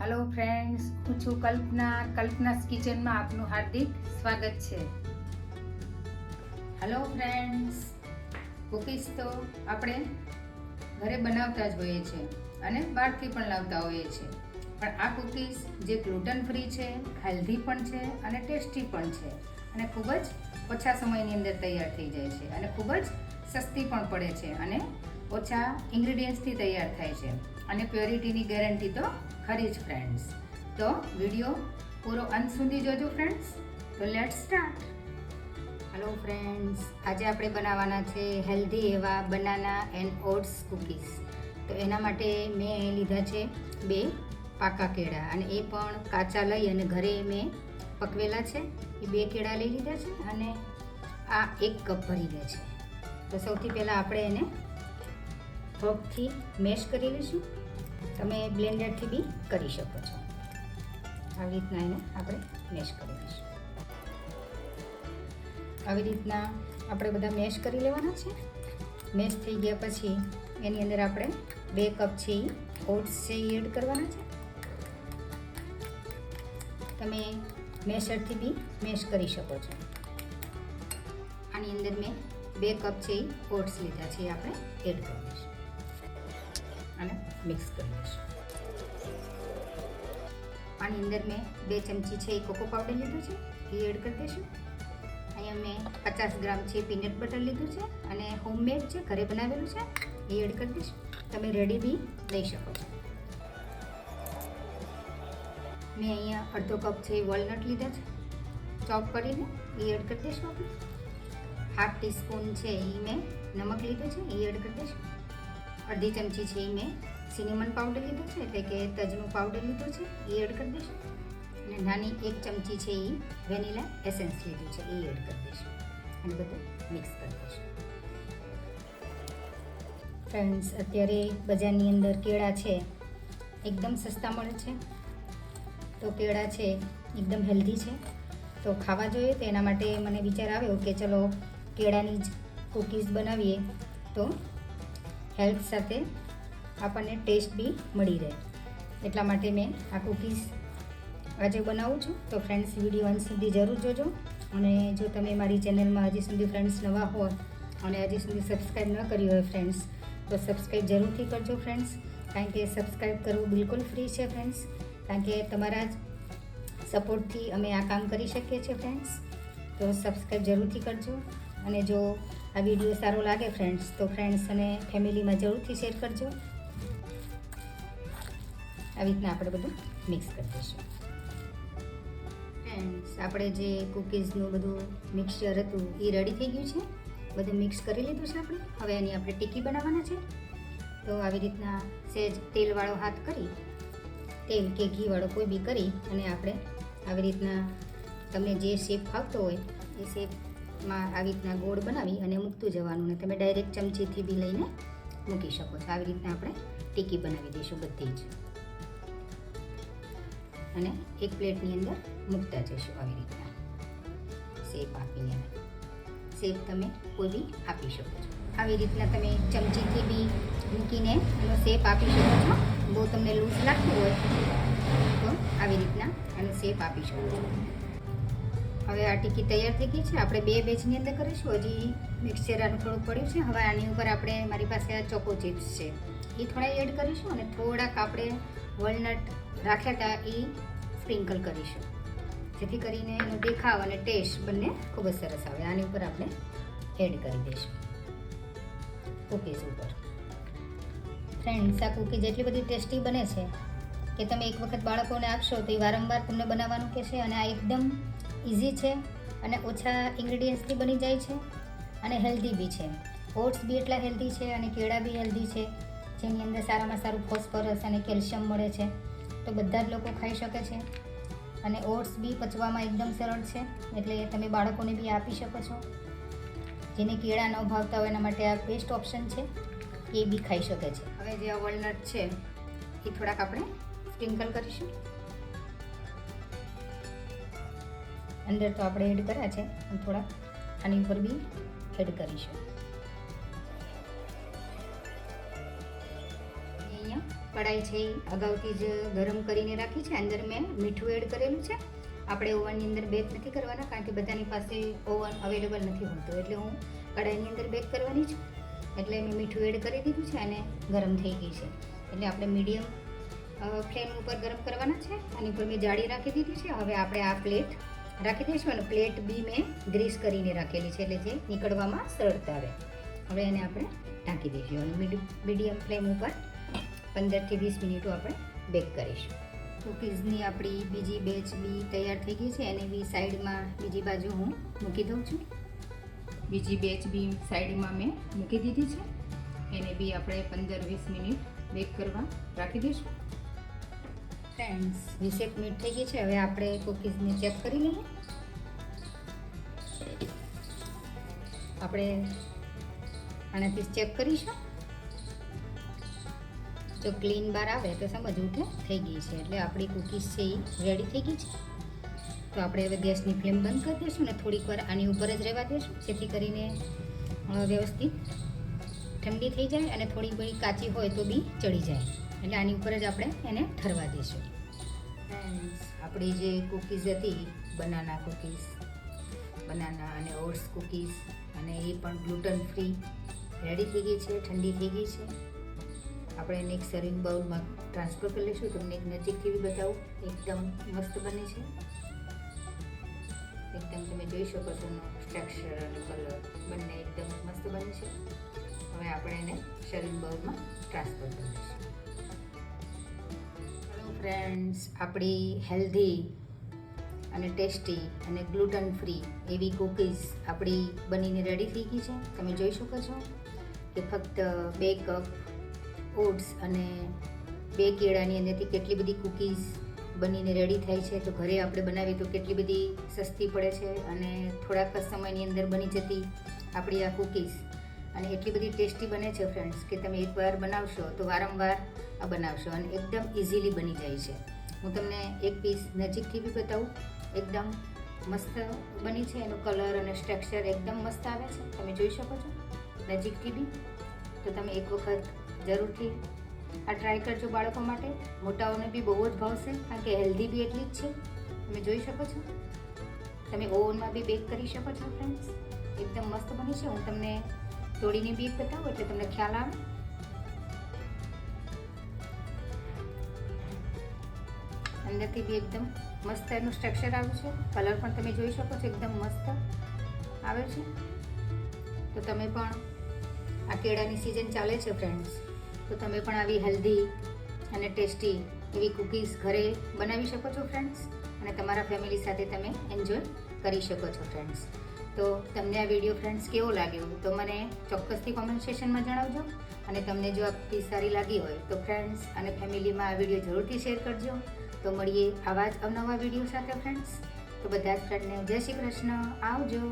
Hello friends, હું છું કલ્પનાસ કિચનમાં આપનું હાર્દિક સ્વાગત છે. હેલો ફ્રેન્ડ્સ, કૂકીઝ તો આપણે ઘરે બનાવતા જ હોઈએ છીએ અને બહારથી પણ લાવતા હોઈએ છીએ, પણ આ કૂકીઝ જે ગ્લુટન ફ્રી છે, હેલ્ધી પણ છે અને ટેસ્ટી પણ છે અને ખૂબ જ ઓછા સમયની અંદર તૈયાર થઈ જાય છે અને ખૂબ જ સસ્તી પણ પડે છે અને ઓછા ઇન્ગ્રીડિયન્ટ્સથી તૈયાર થાય છે અને પ્યોરિટીની ગેરંટી તો ખરી જ ફ્રેન્ડ્સ. તો વિડીયો પૂરો અંત સુધી જોજો ફ્રેન્ડ્સ. તો લેટ્સ સ્ટાર્ટ. હેલો ફ્રેન્ડ્સ, આજે આપણે બનાવવાના છે હેલ્ધી એવા બનાના એન્ડ ઓટ્સ કૂકીઝ. તો એના માટે મેં અહીં લીધા છે 2 પાકા કેળા અને એ પણ કાચા લઈ અને ઘરે મેં પકવેલા છે. એ 2 કેળા લઈ લીધા છે અને આ 1 કપ ભરી ગયા છે. તો સૌથી પહેલાં આપણે એને ફોર્કથી મેશ કરી લઈશું. તમે બ્લેન્ડરથી બી કરી શકો છો. આવી રીતના એને આપણે મેશ કરી લઈશું. આવી રીતના આપણે બધા મેશ કરી લેવાના છે. મેશ થઈ ગયા પછી એની અંદર આપણે 2 કપ છે એ ઓટ્સ છે એ એડ કરવાના છે. તમે મેશરથી બી મેશ કરી શકો છો. આની અંદર મેં 2 કપ છે એ ઓટ્સ લીધા છે એ આપણે એડ કરી દઈશું અને મિક્સ કરી દઈશું. આની અંદર મેં 2 ચમચી છે એ કોકો પાવડર લીધું છે એ એડ કરી દઈશું. અહીંયા મેં 50 ગ્રામ છે પીનટ બટર લીધું છે અને હોમમેડ છે, ઘરે બનાવેલું છે, એ એડ કરી દઈશું. તમે રેડી બી લઈ શકો છો. મેં અહીંયા અડધો કપ છે વોલનટ લીધા છે ચોપ કરીને, એ એડ કરી દઈશું આપણે. ½ ટીસ્પૂન છે એ મેં નમક લીધું છે, એ એડ કરી દઈશું. અડધી ચમચી છે એ મેં સિનેમન પાવડર લીધો છે, એટલે કે તજનું પાવડર લીધું છે, એ એડ કરી દઈશું. અને નાની 1 ચમચી છે એ વેનીલા એસેન્સ લીધું છે, એ એડ કરી દઈશું અને બધું મિક્સ કરી દઈશું. ફ્રેન્ડ્સ, અત્યારે બજારની અંદર કેળા છે એકદમ સસ્તા મળે છે. તો કેળા છે એકદમ હેલ્ધી છે, તો ખાવા જોઈએ. તો એના માટે મને વિચાર આવ્યો કે ચલો કેળાની જ કૂકીઝ બનાવીએ તો હેલ્થ સાથે આપણને ટેસ્ટ બી મળી રહે. એટલા માટે મેં આ કૂકીઝ આજે બનાવું છું. તો ફ્રેન્ડ્સ, વિડીયો અંત સુધી જરૂર જોજો. અને જો તમે મારી ચેનલમાં હજી સુધી ફ્રેન્ડ્સ નવા હોય અને હજી સુધી સબસ્ક્રાઈબ ન કરી હોય ફ્રેન્ડ્સ, તો સબસ્ક્રાઈબ જરૂરથી કરજો ફ્રેન્ડ્સ. કારણ કે સબસ્ક્રાઈબ કરવું બિલકુલ ફ્રી છે ફ્રેન્ડ્સ. કારણ કે તમારા જ સપોર્ટથી અમે આ કામ કરી શકીએ છીએ ફ્રેન્ડ્સ. તો સબસ્ક્રાઈબ જરૂરથી કરજો. અને જો આ વિડીયો સારો લાગે ફ્રેન્ડ્સ, તો ફ્રેન્ડ્સ અને ફેમિલીમાં જરૂરથી શેર કરજો. આવી રીતના આપણે બધું મિક્સ કરી દઈશું. ફ્રેન્ડ્સ, આપણે જે કૂકીઝનું બધું મિક્સચર હતું એ રેડી થઈ ગયું છે. બધું મિક્સ કરી લીધું છે આપણે. હવે એની આપણે ટિક્કી બનાવવાના છે. તો આવી રીતના સહેજ તેલવાળો હાથ કરી, તેલ કે ઘીવાળો કોઈ બી કરી અને આપણે આવી રીતના તમને જે શેપ ફાવતો હોય એ શેપમાં આવી રીતના ગોળ બનાવી અને મૂકતું જવાનું. ને તમે ડાયરેક્ટ ચમચીથી બી લઈને મૂકી શકો છો. આવી રીતના આપણે ટિક્કી બનાવી દઈશું બધી જ અને એક પ્લેટની અંદર મૂકતા જઈશું. આવી રીતના શેપ આપીને શેપ તમે કોઈ બી આપી શકો છો. આવી રીતના તમે ચમચીથી બી મૂકીને એનો શેપ આપી શકો છો. બહુ તમને લૂઝ લાગતું હોય તો આવી રીતના એનો શેપ આપી શકો છો. હવે આ ટિક્કી તૈયાર થઈ ગઈ છે. આપણે 2 બેચની અંદર કરીશું. હજી મિક્સચર આનું થોડુંક પડ્યું છે. હવે આની ઉપર આપણે, મારી પાસે આ ચોકો ચિપ્સ છે, એ થોડા એડ કરીશું અને થોડાક આપણે વોલનટ રાખ્યા હતા એ સ્પ્રિંકલ કરીશું, જેથી કરીને એનો દેખાવ અને ટેસ્ટ બંને ખૂબ જ સરસ આવે. આની ઉપર આપણે એડ કરી દઈશું કૂકીઝ ઉપર. ફ્રેન્ડ્સ, આ કૂકીઝ એટલી બધી ટેસ્ટી બને છે કે તમે એક વખત બાળકોને આપશો તો એ વારંવાર તમને બનાવવાનું કહેશે. અને આ એકદમ ઇઝી છે અને ઓછા ઇન્ગ્રીડિયન્ટ્સથી બની જાય છે અને હેલ્ધી બી છે. ઓટ્સ બી એટલા હેલ્ધી છે અને કેળા બી હેલ્ધી છે, જેની અંદર સારામાં સારું ફોસ્ફરસ અને કેલ્શિયમ મળે છે. તો બધા જ લોકો ખાઈ શકે છે. અને ઓટ્સ બી પચવામાં એકદમ સરળ છે, એટલે તમે બાળકોને બી આપી શકો છો. જેને કેળા ન ભાવતા હોય એના માટે આ બેસ્ટ ઓપ્શન છે, એ બી ખાઈ શકે છે. હવે જે આ વોલનટ છે એ થોડાક આપણે સ્પ્રિંકલ કરીશું. અંદર તો આપણે એડ કર્યા છે અને થોડાક આની ઉપર બી એડ કરીશું. અહીંયા કઢાઈ છે એ અગાઉથી જ ગરમ કરીને રાખી છે. અંદર મેં મીઠું એડ કરેલું છે. આપણે ઓવનની અંદર બેક નથી કરવાના, કારણ કે બધાની પાસે ઓવન અવેલેબલ નથી હોતું, એટલે હું કઢાઈની અંદર બેક કરવાની છું. એટલે મેં મીઠું એડ કરી દીધું છે અને ગરમ થઈ ગઈ છે. એટલે આપણે મીડિયમ ફ્લેમ ઉપર ગરમ કરવાના છે. આની ઉપર મેં જાળી રાખી દીધી છે. હવે આપણે આ પ્લેટ રાખી દઈશું અને પ્લેટ બી મેં ગ્રીસ કરીને રાખેલી છે, એટલે જે નીકળવામાં સરળતા રહે. હવે એને આપણે ઢાંકી દઈશું અને મીડિયમ ફ્લેમ ઉપર 15થી 20 મિનિટો આપણે બેક કરીશું. કૂકીઝની આપણી બીજી બેચ બી તૈયાર થઈ ગઈ છે. એને બી સાઈડમાં બીજી બાજુ હું મૂકી દઉં છું. બીજી બેચ બી સાઈડમાં મેં મૂકી દીધી છે. એને બી આપણે 15-20 મિનિટ બેક કરવા રાખી દઈશું. ફ્રેન્ડ્સ, 20 મિનિટ થઈ ગઈ છે. હવે આપણે કૂકીઝને ચેક કરી લઈએ. આપણે આનાથી ચેક કરીશું. જો ક્લીન બાર આવે તો સમજવું કે થઈ ગઈ છે, એટલે આપણી કૂકીઝ છે એ રેડી થઈ ગઈ છે. તો આપણે હવે ગેસની ફ્લેમ બંધ કરી દઈશું ને થોડીક વાર આની ઉપર જ રહેવા દઈશું, જેથી કરીને વ્યવસ્થિત ઠંડી થઈ જાય અને થોડી બધી કાચી હોય તો બી ચડી જાય. એટલે આની ઉપર જ આપણે એને ઠરવા દઈશું. આપણી જે કૂકીઝ હતી, બનાના અને ઓટ્સ કૂકીઝ, અને એ પણ ગ્લુટન ફ્રી રેડી થઈ ગઈ છે, ઠંડી થઈ ગઈ છે. આપણે એને એક સર્વિંગ બાઉલમાં ટ્રાન્સફર કરી લઈશું. તમને એક નજીકથી બી બતાવું, એકદમ મસ્ત બને છે. એકદમ તમે જોઈ શકો છો એનો સ્ટ્રક્ચર અને કલર બંને એકદમ મસ્ત બને છે. હવે આપણે એને સર્વિંગ બાઉલમાં ટ્રાન્સફર કરી દઈશું. હેલો ફ્રેન્ડ્સ, આપણી હેલ્ધી અને ટેસ્ટી અને ગ્લુટન ફ્રી એવી કૂકીઝ આપણી બનીને રેડી થઈ ગઈ છે. તમે જોઈ શકો છો કે ફક્ત 2 કપ ઓટ્સ અને 2 કેળાની અંદરથી કેટલી બધી કૂકીઝ બનીને રેડી થાય છે. તો ઘરે આપણે બનાવીએ તો કેટલી બધી સસ્તી પડે છે અને થોડાક જ સમયની અંદર બની જતી આપણી આ કૂકીઝ, અને એટલી બધી ટેસ્ટી બને છે ફ્રેન્ડ્સ કે તમે એકવાર બનાવશો તો વારંવાર આ બનાવશો અને એકદમ ઇઝીલી બની જાય છે. હું તમને એક પીસ નજીકથી બી બતાવું. એકદમ મસ્ત બની છે. એનો કલર અને સ્ટ્રક્ચર એકદમ મસ્ત આવે છે. તમે જોઈ શકો છો નજીકથી બી. તો તમે એક વખત જરૂરથી આ ટ્રાય કરજો બાળકો માટે. મોટાઓને બી બહુ જ ભાવશે, કારણ કે હેલ્ધી બી એટલી જ છે. તમે જોઈ શકો છો. તમે ઓવનમાં બી બેક કરી શકો છો ફ્રેન્ડ્સ. એકદમ મસ્ત બની છે. હું તમને તોડીને બી બતાવું એટલે તમને ખ્યાલ આવે. અંદરથી બી એકદમ મસ્ત એનું સ્ટ્રક્ચર આવ્યું છે. કલર પણ તમે જોઈ શકો છો, એકદમ મસ્ત આવે છે. તો તમે પણ આ કેળાની સિઝન ચાલે છે ફ્રેન્ડ્સ, તો તમે પણ આવી હેલ્ધી અને ટેસ્ટી એવી કૂકીઝ ઘરે બનાવી શકો છો ફ્રેન્ડ્સ, અને તમારા ફેમિલી સાથે તમે એન્જોય કરી શકો છો ફ્રેન્ડ્સ. તો તમને આ વિડીયો ફ્રેન્ડ્સ કેવો લાગ્યો તો મને ચોક્કસથી કોમેન્ટ સેક્શનમાં જણાવજો. અને તમને જો આ કૂકીઝ સારી લાગી હોય તો ફ્રેન્ડ્સ અને ફેમિલીમાં આ વિડીયો જરૂરથી શેર કરજો. તો મળીએ આવા જ અવનવા વિડીયો સાથે ફ્રેન્ડ્સ. તો બધા જ ફ્રેન્ડને જય શ્રી કૃષ્ણ. આવજો.